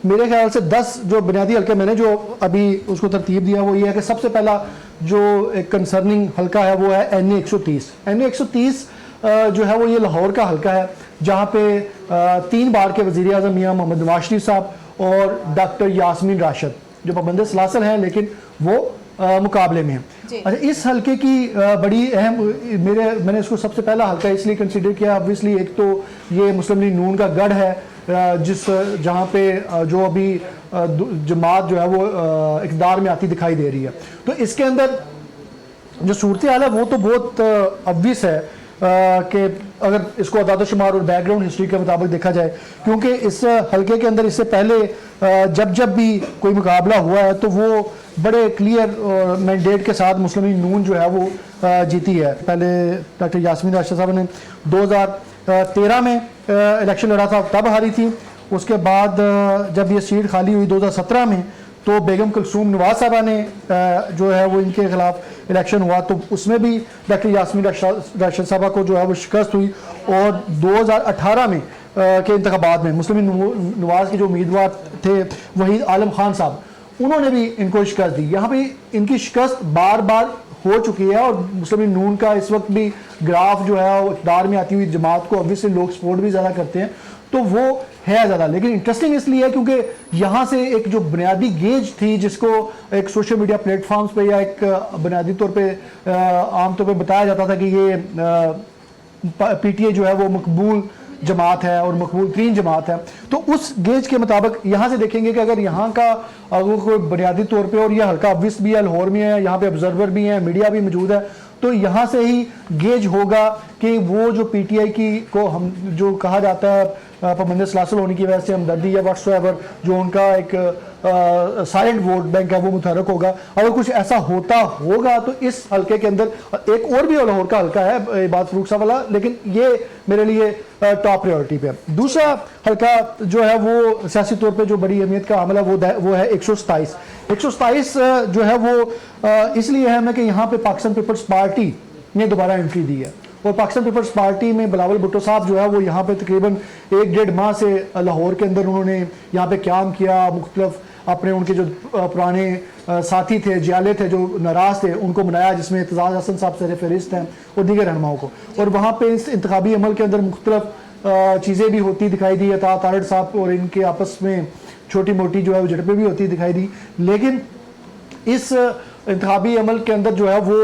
میرے خیال سے 10 جو بنیادی حلقے میں نے جو ابھی اس کو ترتیب دیا وہ یہ ہے کہ سب سے پہلا جو ایک کنسرننگ حلقہ ہے وہ ہے NA-130. NA-130 جو ہے وہ یہ لاہور کا حلقہ ہے جہاں پہ 3 بار کے وزیر اعظم میاں محمد نواز شریف صاحب اور ڈاکٹر یاسمین راشد جو پابند سلاسل ہیں لیکن وہ مقابلے میں ہیں. اچھا اس حلقے کی بڑی اہم میں نے اس کو سب سے پہلا حلقہ اس لیے کنسیڈر کیا. obviously ایک تو یہ مسلم لیگ نون کا گڑھ ہے جہاں پہ جو ابھی جماعت جو ہے وہ اقتدار میں آتی دکھائی دے رہی ہے. تو اس کے اندر جو صورتحال ہے وہ تو بہت obvious ہے کہ اگر اس کو اعداد و شمار اور بیک گراؤنڈ ہسٹری کے مطابق دیکھا جائے, کیونکہ اس حلقے کے اندر اس سے پہلے جب بھی کوئی مقابلہ ہوا ہے تو وہ بڑے کلیئر مینڈیٹ کے ساتھ مسلم لیگ نون جو ہے وہ جیتی ہے. پہلے ڈاکٹر یاسمین راشد صاحب نے 2013 میں الیکشن لڑا تھا, تب ہاری تھی. اس کے بعد جب یہ سیٹ خالی ہوئی 2017 میں تو بیگم کلثوم نواز صاحبہ نے جو ہے وہ ان کے خلاف الیکشن ہوا تو اس میں بھی ڈاکٹر یاسمین راشد صاحبہ کو جو ہے وہ شکست ہوئی. اور 2018 میں کے انتخابات میں مسلم نواز کے جو امیدوار تھے وحید عالم خان صاحب, انہوں نے بھی ان کو شکست دی. یہاں پہ ان کی شکست بار بار ہو چکی ہے اور مسلم لیگ نون کا اس وقت بھی گراف جو ہے وہ اقتدار میں آتی ہوئی جماعت کو obviously لوگ سپورٹ بھی زیادہ کرتے ہیں تو وہ ہے زیادہ. لیکن انٹرسٹنگ اس لیے ہے کیونکہ یہاں سے ایک جو بنیادی گیج تھی جس کو ایک سوشل میڈیا پلیٹ فارمز پہ یا ایک بنیادی طور پہ عام طور پہ بتایا جاتا تھا کہ یہ پی ٹی آئی جو ہے وہ مقبول جماعت ہے اور مقبول ترین جماعت ہے, تو اس گیج کے مطابق یہاں سے دیکھیں گے کہ اگر یہاں کا اگر کوئی بنیادی طور پہ, اور یہ حلقہ obvious بھی ہے, لاہور میں ہے, یہاں پہ آبزرور بھی ہیں, میڈیا بھی موجود ہے, تو یہاں سے ہی گیج ہوگا کہ وہ جو پی ٹی آئی کی کو ہم جو کہا جاتا ہے پابند سلاسل ہونے کی وجہ سے ہمدردی یا واٹس ایور جو ان کا ایک سائلنٹ ووٹ بینک ہے وہ متحرک ہوگا. اگر کچھ ایسا ہوتا ہوگا تو اس حلقے کے اندر ایک اور بھی لاہور کا حلقہ ہے عباد فروخ صاحب والا, لیکن یہ میرے لیے ٹاپ پریورٹی پہ. دوسرا حلقہ جو ہے وہ سیاسی طور پہ جو بڑی اہمیت کا عمل ہے وہ ہے 127. 127 جو ہے وہ اس لیے اہم ہے کہ یہاں پہ پاکستان پیپلز پارٹی نے دوبارہ انٹری دی ہے اور پاکستان پیپلز پارٹی میں بلاول بھٹو صاحب جو ہے وہ یہاں پہ تقریباً 1-1.5 ماہ سے لاہور کے اندر انہوں نے یہاں پہ قیام کیا. مختلف اپنے ان کے جو پرانے ساتھی تھے, جیالے تھے, جو ناراض تھے, ان کو منایا, جس میں اعتزاز حسن صاحب سر فہرست ہیں اور دیگر رہنماؤں کو. اور وہاں پہ اس انتخابی عمل کے اندر مختلف چیزیں بھی ہوتی دکھائی دی. عطا تارڑ صاحب اور ان کے آپس میں چھوٹی موٹی جو ہے وہ جھڑپیں بھی ہوتی دکھائی دی. لیکن اس انتخابی عمل کے اندر جو ہے وہ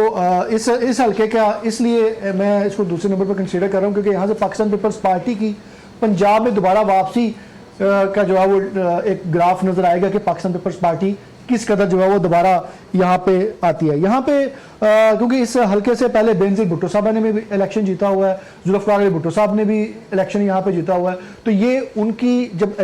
اس حلقے کا اس لیے میں اس کو دوسرے نمبر پر کنسیڈر کر رہا ہوں کیونکہ یہاں سے پاکستان پیپلز پارٹی کی پنجاب میں دوبارہ واپسی کا جو ہے وہ ایک گراف نظر آئے گا کہ پاکستان پیپلز پارٹی کس قدر جو ہے وہ دوبارہ یہاں پہ آتی ہے. یہاں پہ کیونکہ اس حلقے سے پہلے بینظیر بھٹو صاحب نے بھی الیکشن جیتا ہوا ہے, ذوالفقار علی بھٹو صاحب نے بھی الیکشن یہاں پہ جیتا ہوا ہے, تو یہ ان کی جب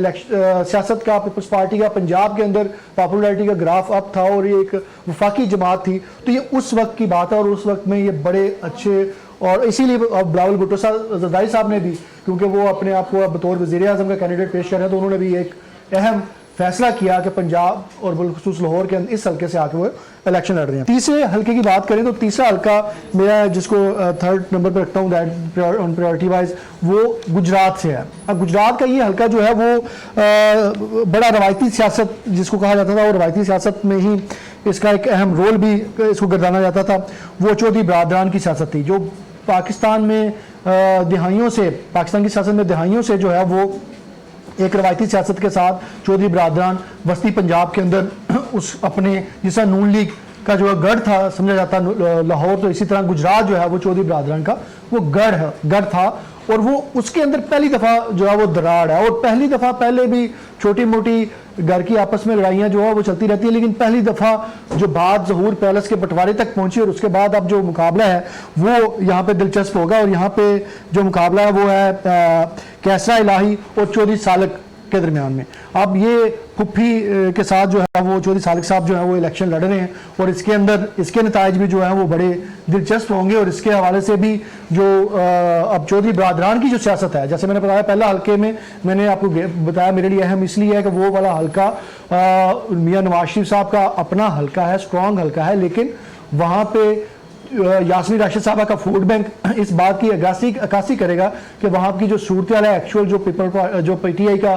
سیاست کا پیپلز پارٹی کا پنجاب کے اندر پاپولیرٹی کا گراف اپ تھا اور یہ ایک وفاقی جماعت تھی, تو یہ اس وقت کی بات ہے اور اس وقت میں یہ بڑے اچھے, اور اسی لیے بلاول بھٹو زرداری صاحب نے بھی, کیونکہ وہ اپنے آپ کو بطور وزیر اعظم کا کینڈیڈیٹ پیش کر رہے ہیں, تو انہوں نے بھی ایک اہم فیصلہ کیا کہ پنجاب اور بالخصوص لاہور کے اندر اس حلقے سے آ کے وہ الیکشن لڑ رہے ہیں. تیسرے حلقے کی بات کریں تو تیسرا حلقہ میرا جس کو 3rd نمبر پہ رکھتا ہوں آن پریورٹی وائز وہ گجرات سے ہے. اب گجرات کا یہ حلقہ جو ہے وہ بڑا روایتی سیاست جس کو کہا جاتا تھا, اور روایتی سیاست میں ہی اس کا ایک اہم رول بھی اس کو گردانا جاتا تھا. وہ چودھری برادران کی سیاست تھی جو پاکستان میں دہائیوں سے, پاکستان کی سیاست میں دہائیوں سے جو ہے وہ ایک روایتی سیاست کے ساتھ چودھری برادران وسطی پنجاب کے اندر اس اپنے جیسا نون لیگ کا جو گڑھ تھا سمجھا جاتا لاہور, تو اسی طرح گجرات جو ہے وہ چودھری برادران کا وہ گڑھ تھا. اور وہ اس کے اندر پہلی دفعہ جو ہے وہ دراڑ ہے, اور پہلی دفعہ پہلے بھی چھوٹی موٹی گھر کی آپس میں لڑائیاں جو ہے وہ چلتی رہتی ہیں, لیکن پہلی دفعہ جو بات ظہور پیلس کے بٹوارے تک پہنچی اور اس کے بعد اب جو مقابلہ ہے وہ یہاں پہ دلچسپ ہوگا. اور یہاں پہ جو مقابلہ ہے وہ ہے کیسرا الہی اور چودھری سالک کے درمیان میں. اب یہ پھپھی کے ساتھ جو ہے وہ چودھری سالک صاحب جو ہے وہ الیکشن لڑ رہے ہیں, اور اس کے اندر اس کے نتائج بھی جو ہیں وہ بڑے دلچسپ ہوں گے. اور اس کے حوالے سے بھی جو اب چودھری برادران کی جو سیاست ہے, جیسے میں نے بتایا پہلا حلقے میں میں نے آپ کو بتایا میرے لیے اہم اس لیے ہے کہ وہ والا حلقہ میاں نواز شریف صاحب کا اپنا حلقہ ہے, اسٹرانگ حلقہ ہے, لیکن وہاں پہ یاسمین راشد صاحبہ کا ووٹ بینک اس بات کی عکاسی کرے گا کہ وہاں کی جو صورتحال ہے ایکچوئل جو پی ٹی آئی کا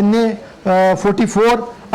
NA 44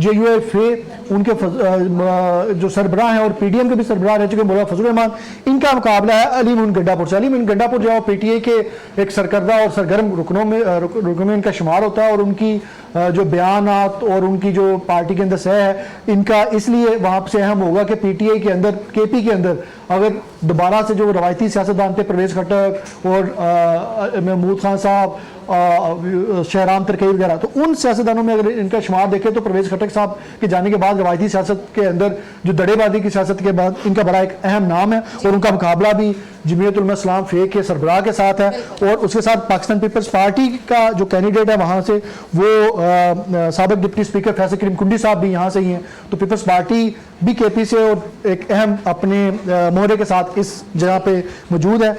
JUF ان کے جو سربراہ ہیں اور پی ڈی ایم کے بھی سربراہ رہ چکے مولانا فضل الرحمان، ان کا مقابلہ ہے علی مومن گڈھا پور سے۔ علی مومن گڈھا پور جو ہے پی ٹی اے کے ایک سرکردہ اور سرگرم رکنوں میں ان کا شمار ہوتا ہے، اور ان کی جو بیانات اور ان کی جو پارٹی کے اندر سہ ہے ان کا اس لیے وہاں سے اہم ہوگا کہ پی ٹی اے کے اندر، کے پی کے اندر اگر دوبارہ سے جو روایتی سیاستدان تھے پرویز خٹک اور محمود خان صاحب، شہرام ترکئی وغیرہ، تو ان سیاستدانوں میں اگر ان کا شمار دیکھیں تو پرویز خٹک صاحب کے جانے کے بعد روایتی سیاست کے اندر جو دڑے بازی کی سیاست کے بعد ان کا بڑا ایک اہم نام ہے، اور ان کا مقابلہ بھی جمعیت علماء اسلام فیک کے سربراہ کے ساتھ ہے، اور اس کے ساتھ پاکستان پیپلز پارٹی کا جو کینڈیڈیٹ ہے وہاں سے وہ سابق ڈپٹی اسپیکر فیصل کریم کنڈی صاحب بھی یہاں سے ہی ہیں، تو پیپلز پارٹی بھی کے پی سے اور ایک اہم اپنے مہرے کے ساتھ اس جگہ پہ موجود ہے۔